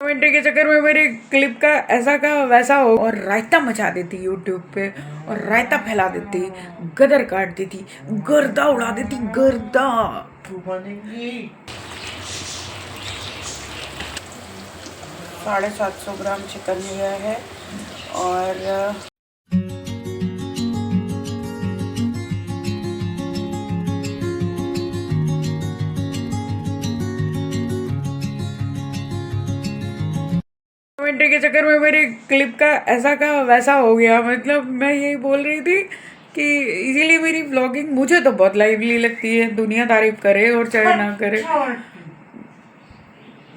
Commentary के चक्कर में मेरे क्लिप का ऐसा का वैसा हो और रायता मचा देती यूट्यूब पे और रायता फैला देती, गदर काट देती, गर्दा उड़ा देती, गर्दा। 750 ग्राम चिकन लिया है और कमेंट्री के चक्कर में मेरे क्लिप का ऐसा का वैसा हो गया। मतलब मैं यही बोल रही थी कि इसीलिए मेरी व्लॉगिंग मुझे तो बहुत लाइवली लगती है, दुनिया तारीफ करे और चाहे ना करे,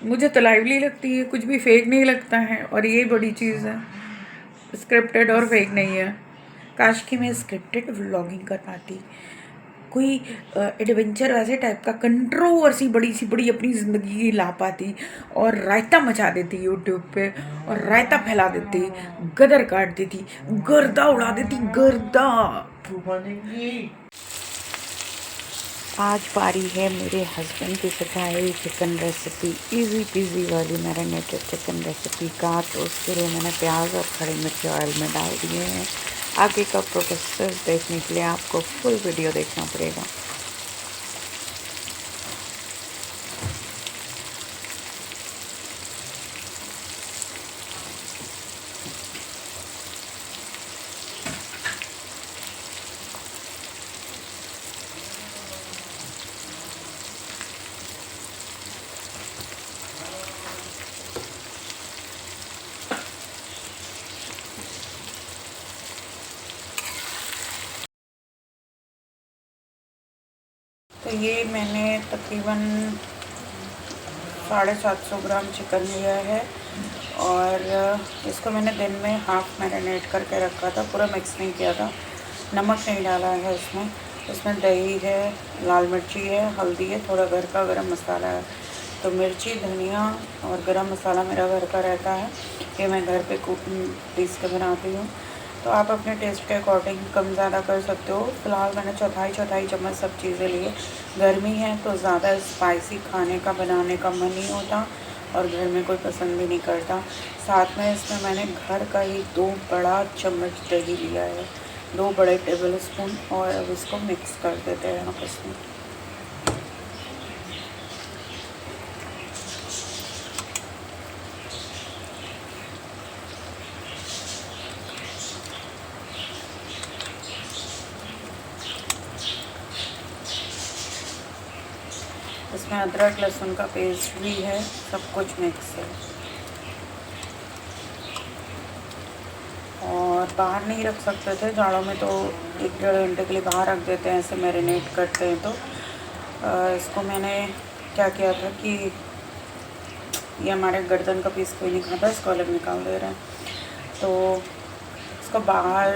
मुझे तो लाइवली लगती है, कुछ भी फेक नहीं लगता है। और यही बड़ी चीज़ है, स्क्रिप्टेड और फेक नहीं है। काश कि मैं स्क्रिप्टेड व्लॉगिंग कर पाती, कोई एडवेंचर वैसे टाइप का कंट्रोवर्सी बड़ी सी बड़ी अपनी ज़िंदगी ला पाती और रायता मचा देती यूट्यूब पे और रायता फैला देती, गदर काट देती, गर्दा उड़ा देती, गर्दा। आज बारी है मेरे हस्बैंड की सिखाई चिकन रेसिपी, इजी पीजी वाली मैरिनेटेड चिकन रेसिपी का। तो उसके लिए मैंने प्याज और खड़ी मिर्ची ऑयल में डाल दिए हैं। आगे का प्रोसेस देखने के लिए आपको फुल वीडियो देखना पड़ेगा। तो ये मैंने तकरीबन 750 ग्राम चिकन लिया है और इसको मैंने दिन में हाफ़ मैरिनेट करके रखा था, पूरा मिक्स नहीं किया था। नमक नहीं डाला है इसमें दही है, लाल मिर्ची है, हल्दी है, थोड़ा घर का गरम मसाला है। तो मिर्ची, धनिया और गरम मसाला मेरा घर का रहता है, ये मैं घर पे पीस के बनाती हूँ। तो आप अपने टेस्ट के अकॉर्डिंग कम ज़्यादा कर सकते हो। फ़िलहाल मैंने चौथाई चम्मच सब चीज़ें लिए। गर्मी है तो ज़्यादा स्पाइसी खाने का बनाने का मन नहीं होता और घर में कोई पसंद भी नहीं करता। साथ में इसमें मैंने घर का ही 2 बड़ा चम्मच दही लिया है, 2 बड़े टेबल स्पून, और अब इसको मिक्स कर देते हैं आपस में। इसमें अदरक लहसुन का पेस्ट भी है, सब कुछ मिक्स है। और बाहर नहीं रख सकते थे, जाड़ों में तो 1-1.5 घंटे के लिए बाहर रख देते हैं, ऐसे मैरिनेट करते हैं। तो इसको मैंने क्या किया था कि ये हमारे गर्दन का पीस कोई नहीं खाता, इसको अलग निकाल दे रहे हैं। तो इसको बाहर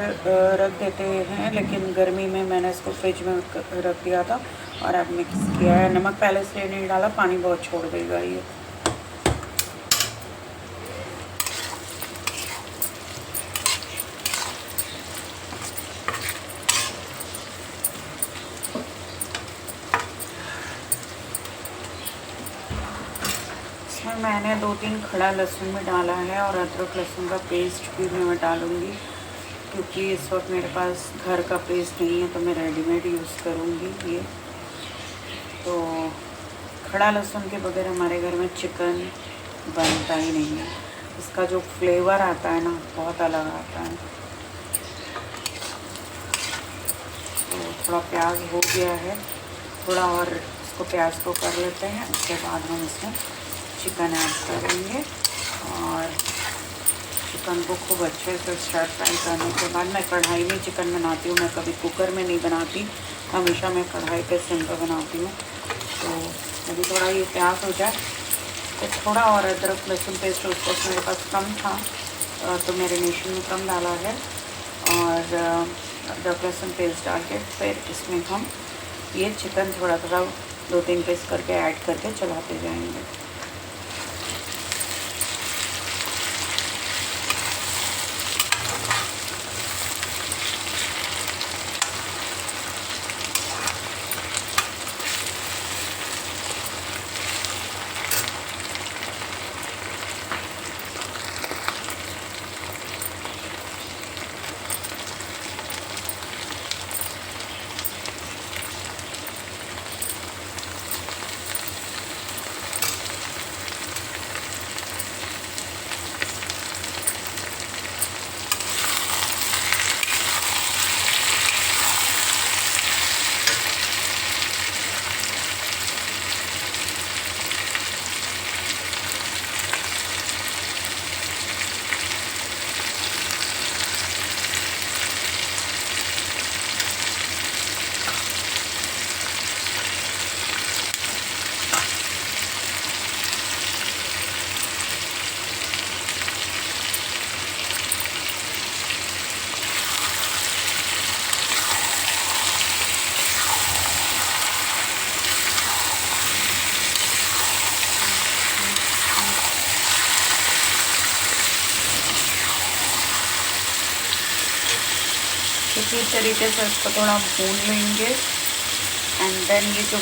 रख देते हैं, लेकिन गर्मी में मैंने इसको फ्रिज में रख दिया था और अब मिक्स किया है। नमक पहले से नहीं डाला, पानी बहुत छोड़ देगा ये। इसमें मैंने 2-3 खड़ा लहसुन भी डाला है और अदरक लहसुन का पेस्ट भी मैं डालूँगी, क्योंकि इस वक्त मेरे पास घर का पेस्ट नहीं है तो मैं रेडीमेड यूज़ करूँगी ये। तो खड़ा लहसुन के बगैर हमारे घर में चिकन बनता ही नहीं है, इसका जो फ्लेवर आता है ना बहुत अलग आता है। तो थोड़ा प्याज हो गया है, थोड़ा और इसको प्याज को कर लेते हैं, उसके बाद हम इसमें चिकन ऐड करेंगे। और चिकन को खूब अच्छे से स्टर फ्राई करने के बाद, मैं कढ़ाई में चिकन बनाती हूँ, मैं कभी कुकर में नहीं बनाती, हमेशा मैं कढ़ाई पे सिम पे बनाती हूँ। तो अभी थोड़ा ये प्याज हो जाए तो थोड़ा और अदरक लहसुन पेस्ट उसको मेरे पास कम था तो मैरिनेशन में कम डाला है, और अदरक लहसुन पेस्ट डाल के फिर इसमें हम ये चिकन थोड़ा 2-3 पीस करके ऐड करके चलाते जाएंगे। इसी तरीके से इसको थोड़ा भून लेंगे एंड देन ये जो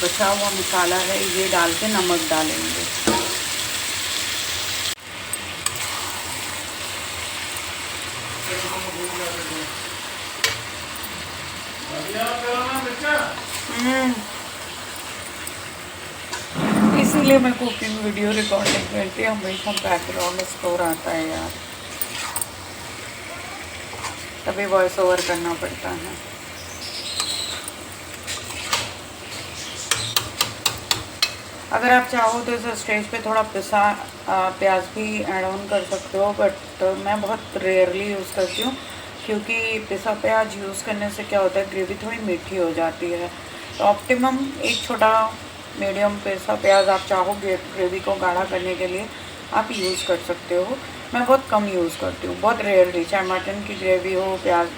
बचा हुआ मसाला है ये डाल के नमक डालेंगे। इसीलिए मैं कुकिंग वीडियो रिकॉर्डिंग करती हूँ, हमेशा बैकग्राउंड स्कोर आता है यार, तभी वॉइस ओवर करना पड़ता है। अगर आप चाहो तो इस स्टेज पे थोड़ा पिसा प्याज भी ऐड ऑन कर सकते हो, बट मैं बहुत रेयरली यूज़ करती हूँ क्योंकि पिसा प्याज यूज़ करने से क्या होता है ग्रेवी थोड़ी मीठी हो जाती है। तो ऑप्टिमम एक छोटा मीडियम पिसा प्याज आप चाहो ग्रेवी को गाढ़ा करने के लिए आप यूज़ कर सकते हो। मैं बहुत कम यूज़ करती हूँ, बहुत रेयरली, चाहे मटन की ग्रेवी हो, प्याज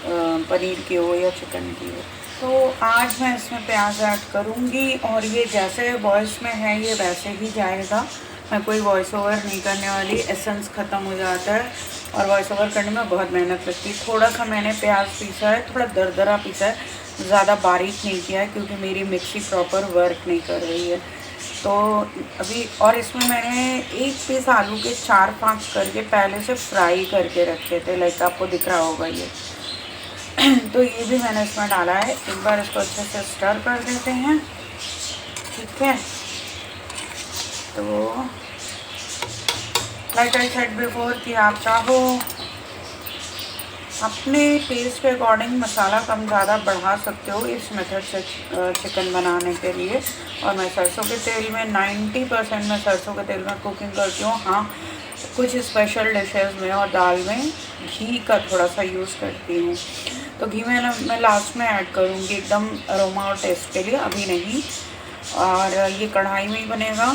पनीर की हो या चिकन की हो। तो आज मैं इसमें प्याज ऐड करूँगी और ये जैसे वॉइस में है ये वैसे ही जाएगा। मैं कोई वॉइस ओवर नहीं करने वाली, एसेंस ख़त्म हो जाता है और वॉइस ओवर करने में बहुत मेहनत लगती है। थोड़ा सा मैंने प्याज पीसा है, थोड़ा दरदरा पीसा है, ज़्यादा बारीक नहीं किया है क्योंकि मेरी मिक्सी प्रॉपर वर्क नहीं कर रही है। तो अभी और इसमें मैंने एक पीस आलू के 4-5 करके पहले से फ्राई करके रखे थे, लाइक आपको दिख रहा होगा ये। तो ये भी मैंने इसमें डाला है। एक बार इसको अच्छे से स्टर कर देते हैं, ठीक है। तो लाइक आई सेड बिफोर कि आप चाहो अपने टेस्ट के अकॉर्डिंग मसाला कम ज़्यादा बढ़ा सकते हो इस मेथड से चिकन बनाने के लिए। और मैं सरसों के तेल में 90% मैं सरसों के तेल में कुकिंग करती हूँ। हाँ, कुछ स्पेशल डिशेस में और दाल में घी का थोड़ा सा यूज़ करती हूँ। तो घी में मैं लास्ट में ऐड करूँगी एकदम अरोमा और टेस्ट के लिए, अभी नहीं। और ये कढ़ाई में ही बनेगा।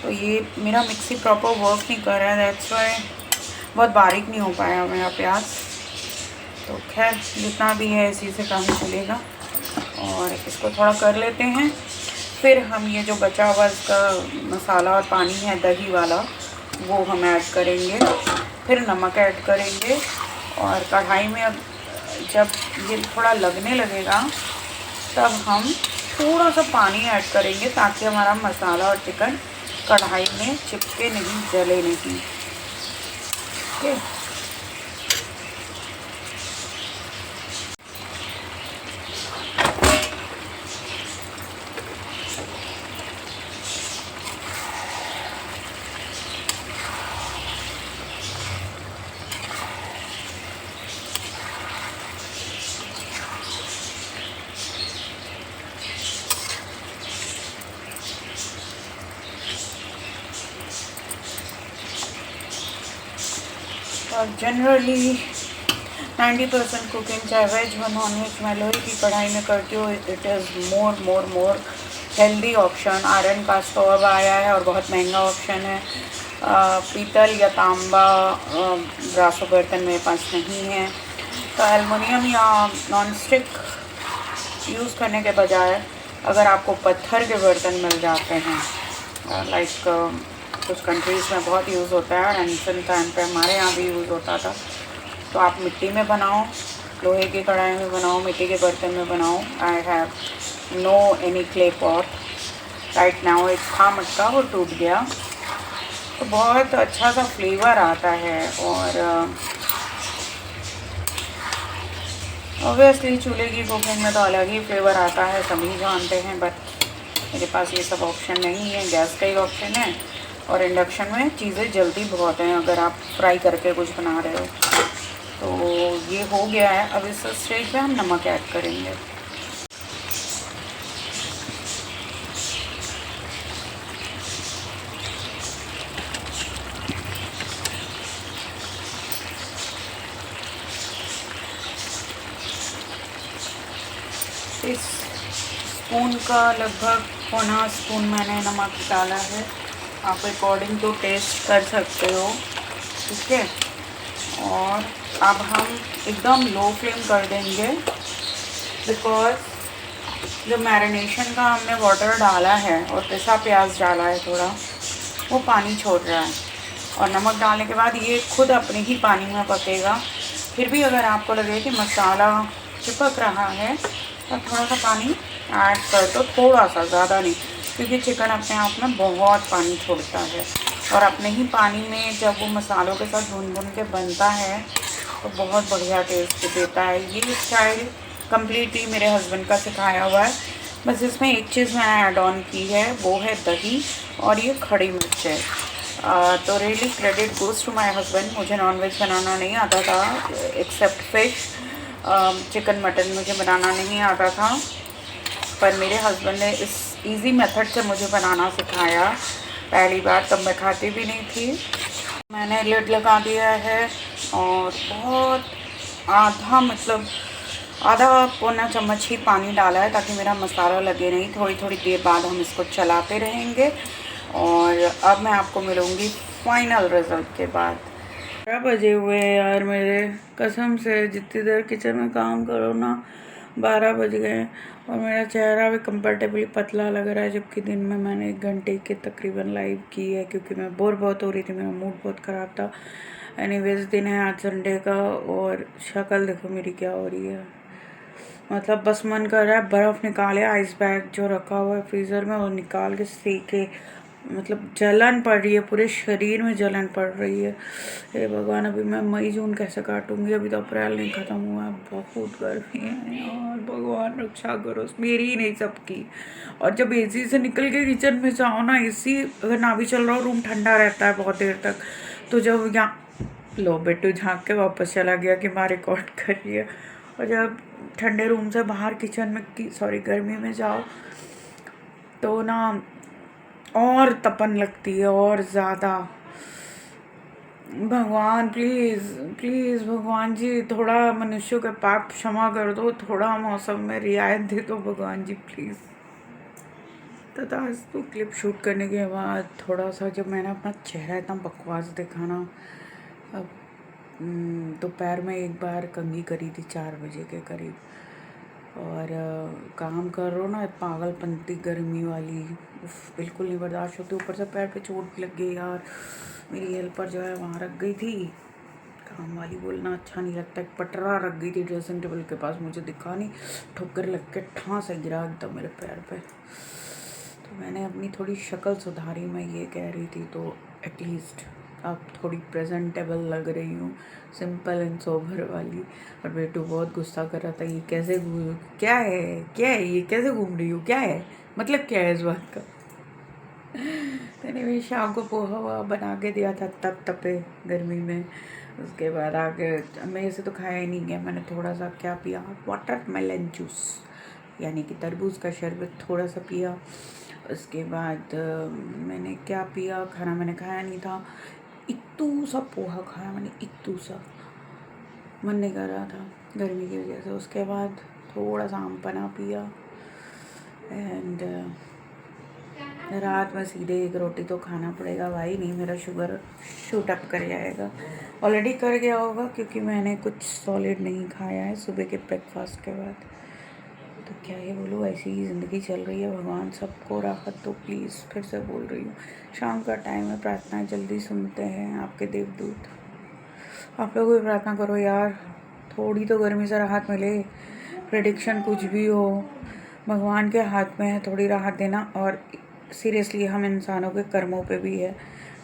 तो ये मेरा मिक्सी प्रॉपर वर्क नहीं कर रहा है, दैट्स वाई बहुत बारीक नहीं हो पाया मेरा प्याज। तो खैर जितना भी है इसी से काम चलेगा। और इसको थोड़ा कर लेते हैं, फिर हम ये जो बचा हुआ इसका मसाला और पानी है दही वाला वो हम ऐड करेंगे, फिर नमक ऐड करेंगे। और कढ़ाई में अब जब ये थोड़ा लगने लगेगा तब हम थोड़ा सा पानी ऐड करेंगे ताकि हमारा मसाला और चिकन कढ़ाई में चिपके नहीं, जले नहीं, ठीक है। और जनरली 90% कुकिंग चाहे वेज हो नॉन वेज मैं लोहे की कढ़ाई में करती हूँ। It is more healthy option. Iron का स्टोव अब आया है और बहुत महंगा ऑप्शन है। पीतल या तांबा ब्रासो बर्तन मेरे पास नहीं है, तो एल्युमिनियम या नॉन स्टिक यूज़ करने के बजाय अगर आपको पत्थर के बर्तन मिल जाते हैं, लाइक कुछ कंट्रीज़ में बहुत यूज़ होता है और एंशिएंट टाइम पे हमारे यहाँ भी यूज़ होता था, तो आप मिट्टी में बनाओ, लोहे की कढ़ाई में बनाओ, मिट्टी के बर्तन में बनाओ। I have no any clay pot right now. एक था मटका, वो टूट गया, तो बहुत अच्छा सा फ्लेवर आता है। और ऑब्वियसली चूल्हे की कुकिंग में तो अलग ही फ्लेवर आता है, सभी जानते हैं, बट मेरे पास ये सब ऑप्शन नहीं है। गैस का ही ऑप्शन है और इंडक्शन में चीज़ें जल्दी बहुत हैं अगर आप फ्राई करके कुछ बना रहे हो। तो ये हो गया है। अब इस स्टेज पे हम नमक ऐड करेंगे। इस स्पून का लगभग 1/4 स्पून मैंने नमक डाला है। आप अकॉर्डिंग टू टेस्ट कर सकते हो, ठीक है। और अब हम एकदम लो फ्लेम कर देंगे बिकॉज जो मैरिनेशन का हमने वाटर डाला है और पिसा प्याज डाला है थोड़ा, वो पानी छोड़ रहा है। और नमक डालने के बाद ये खुद अपने ही पानी में पकेगा, फिर भी अगर आपको लगे कि मसाला चिपक रहा है तो थोड़ा सा पानी ऐड कर दो, थोड़ा सा, ज़्यादा नहीं, क्योंकि चिकन अपने आप में बहुत पानी छोड़ता है और अपने ही पानी में जब वो मसालों के साथ भून भून के बनता है तो बहुत बढ़िया टेस्ट देता है। ये स्टाइल कम्प्लीटली मेरे हस्बैंड का सिखाया हुआ है। बस इसमें एक चीज़ मैंने ऐड ऑन की है, वो है दही और ये खड़ी मिर्च है। तो really credit goes to my husband. मुझे नॉनवेज बनाना नहीं आता था एक्सेप्ट फिश, चिकन मटन मुझे बनाना नहीं आता था, पर मेरे हस्बैंड ने इस इजी मेथड से मुझे बनाना सिखाया पहली बार। तब मैं खाती भी नहीं थी। मैंने लिड लगा दिया है और बहुत आधा पौना चम्मच ही पानी डाला है ताकि मेरा मसाला लगे नहीं। थोड़ी थोड़ी देर बाद हम इसको चलाते रहेंगे और अब मैं आपको मिलूँगी फाइनल रिज़ल्ट के बाद। 12 बजे हुए यार मेरे, कसम से जितनी देर किचन में काम करो ना 12 बज गए और मेरा चेहरा भी कंफर्टेबली पतला लग रहा है, जबकि दिन में मैंने 1 घंटे के तकरीबन लाइव की है क्योंकि मैं बोर बहुत हो रही थी, मेरा मूड बहुत ख़राब था। एनीवेज दिन है आज संडे का और शक्ल देखो मेरी क्या हो रही है। मतलब बस मन कर रहा है बर्फ़ निकाले, आइस बैग जो रखा हुआ है फ्रीज़र में वो निकाल के सेके। मतलब जलन पड़ रही है, पूरे शरीर में जलन पड़ रही है। हे भगवान, अभी मैं मई जून कैसे काटूंगी? अभी तो अप्रैल नहीं ख़त्म हुआ है, बहुत गर्मी है यार। भगवान रक्षा करो, मेरी ही नहीं सबकी। और जब एसी से निकल के किचन में जाओ ना, एसी अगर ना भी चल रहा हो रूम ठंडा रहता है बहुत देर तक। तो जब यहाँ लो बेटू झाँक के वापस चला गया कि माँ रिकॉर्ड कर रही है। और जब ठंडे रूम से बाहर किचन में गर्मी में जाओ तो ना और तपन लगती है और ज़्यादा। भगवान प्लीज़ प्लीज़, भगवान जी थोड़ा मनुष्यों के पाप क्षमा कर दो, थोड़ा मौसम में रियायत दे दो भगवान जी प्लीज़। तथास्तु। क्लिप शूट करने के बाद थोड़ा सा जब मैंने अपना चेहरा इतना बकवास देखा ना, अब दोपहर में एक बार कंघी करी थी 4 बजे के करीब, और काम कर रहा हूँ ना, पागलपंती गर्मी वाली बिल्कुल नहीं बर्दाश्त होती। ऊपर से पैर पे चोट भी लग गई यार। मेरी हेल्पर जो है वहाँ रख गई थी, काम वाली बोलना अच्छा नहीं लगता, एक पटरा रख गई थी ड्रेसिंग टेबल के पास, मुझे दिखा नहीं, ठोकर लग के ठाँ से गिरा एकदम मेरे पैर पे। तो मैंने अपनी थोड़ी शक्ल सुधारी, मैं ये कह रही थी, तो एटलीस्ट अब थोड़ी प्रेजेंटेबल लग रही हूँ, सिंपल एंड सोबर वाली। और बेटू बहुत गुस्सा कर रहा था, ये कैसे क्या है ये, कैसे घूम रही हूँ, क्या है मतलब, क्या है इस बात का। मैंने भी शाम को पोहा वहा बना के दिया था तब तपे गर्मी में। उसके बाद आके मेरे से तो खाया ही नहीं गया। मैंने थोड़ा सा क्या पिया, वाटरमेलन जूस यानी कि तरबूज का शरबत थोड़ा सा पिया। उसके बाद मैंने क्या पिया, खाना मैंने खाया नहीं था, इत्तू सा पोहा खाया मैंने, इत्तू सा, मन नहीं कर रहा था गर्मी की वजह से। उसके बाद थोड़ा सा आम पना पिया एंड रात में सीधे 1 रोटी तो खाना पड़ेगा भाई, नहीं मेरा शुगर शूट अप कर जाएगा। ऑलरेडी कर गया होगा क्योंकि मैंने कुछ सॉलिड नहीं खाया है सुबह के ब्रेकफास्ट के बाद। तो क्या ये बोलूँ, ऐसी ही ज़िंदगी चल रही है। भगवान सबको राहत दो प्लीज़, फिर से बोल रही हूँ। शाम का टाइम है, प्रार्थना जल्दी सुनते हैं आपके देवदूत। आप लोग भी प्रार्थना करो यार, थोड़ी तो गर्मी से राहत मिले। प्रेडिक्शन कुछ भी हो, भगवान के हाथ में है थोड़ी राहत देना। और सीरियसली हम इंसानों के कर्मों पे भी है,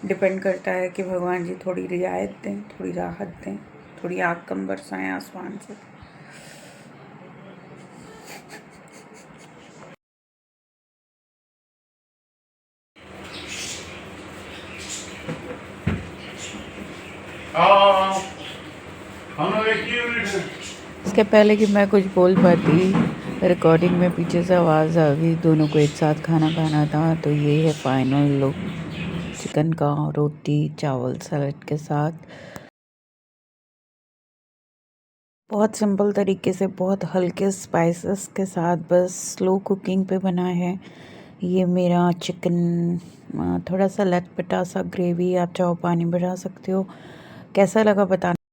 डिपेंड करता है कि भगवान जी थोड़ी रियायत दें, थोड़ी राहत दें, थोड़ी आग कम बरसाएं आसमान से। इसके पहले कि मैं कुछ बोल पाती, रिकॉर्डिंग में पीछे से आवाज़ आ गई। दोनों को एक साथ खाना खाना था, तो ये है फाइनल लुक चिकन का, रोटी चावल सलाद के साथ। बहुत सिंपल तरीके से, बहुत हल्के स्पाइसेस के साथ, बस स्लो कुकिंग पे बना है ये मेरा चिकन। थोड़ा सा लटपटा सा ग्रेवी, आप चाहो पानी बढ़ा सकते हो। कैसा लगा बताना।